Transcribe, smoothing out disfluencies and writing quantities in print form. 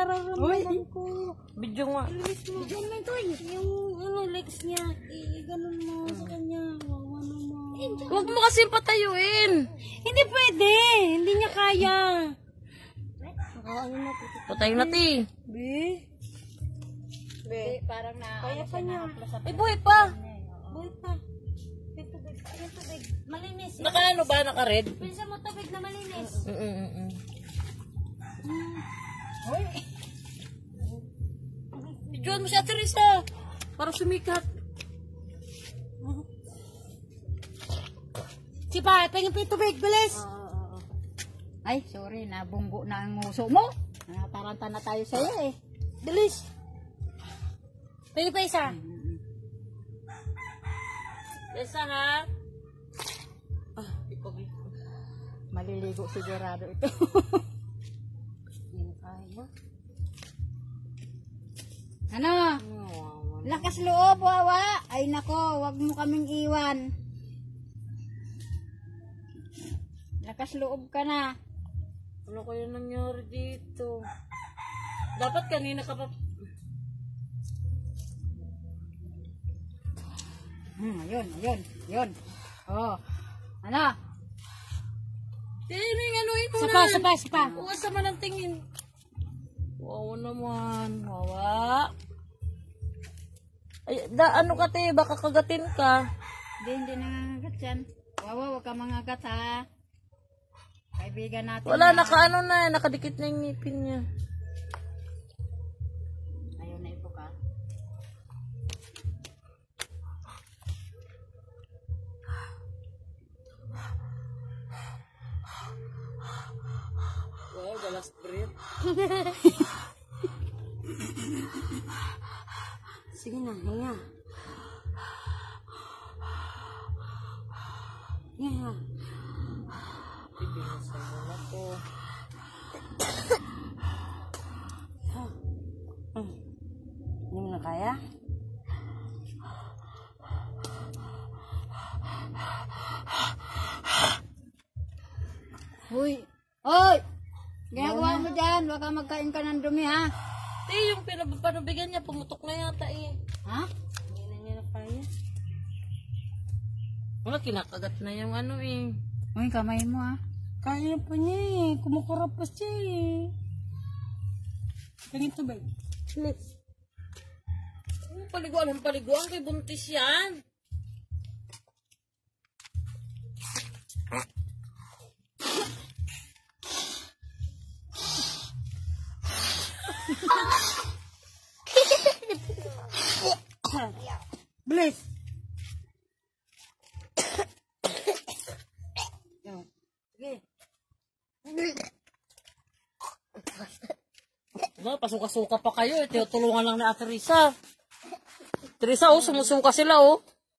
nararamdaman ko. Video nga. Video mo ito eh. Yung legs niya, ganun mo sa kanya. Wawa naman. Huwag mo kasi patayuin. Hindi pwede. Hindi niya kaya. Patayo na, ti. Be, parang na... Kaya pa niya. Buhay pa. Buhay pa. Tubig. Ayun, tubig. Malinis. Naka-ano ba? Naka-red? Pinsan mo tubig na malinis. Hoy. Videoan mo siya, Teresa. Para sumikat. Si Pa, pengin pa yung tubig. Bilis. Ay, sorry, nabunggo na ang nguso mo. Nataranta na tayo sa'yo eh. Bilis. Pengin pa isa. Teresa, ha? Maliligo sigurado ito. Ano? Lakas loob, wawa. Ay nako, wag mo kaming iwan. Lakas loob ka na. Ano kaya nangyari dito? Dapat kanina ka pa... Yun. Oh. Ano? Tining, anuin mo Sapa. Huwag sa man ang tingin. Wawa naman. Wawa. Ay, ano ka, te? Baka kagatin ka. Hindi nangangagat yan. Wawa, wag ka mangagat ha. Kaibigan natin. Wala, nakaano na. Nakadikit na yung ngipin niya. Ayaw na ipo ka. Wow, the last breath. Sige na, hinga. Hinga. Ibinusan mo na to. Hindi mo na kaya? Hoy! Ginagawa mo dyan. Wag ka magkain ka ng dumi ha. Te, yung panubigan niya, pumutok na yata eh. Ha? Hindi na niya na kaya. Wala, kinakagat na yung ano eh. Uy, kamay mo ha. Kaya pa niya eh. Kumukurap pa siya eh. Pengin tubig. Bilis. Paliguan kay buntis yan. Bilis. Diba, pasuka-suka pa kayo. Tinutulungan lang ni Ate Teresa. Teresa, oh, sumusuka sila, oh.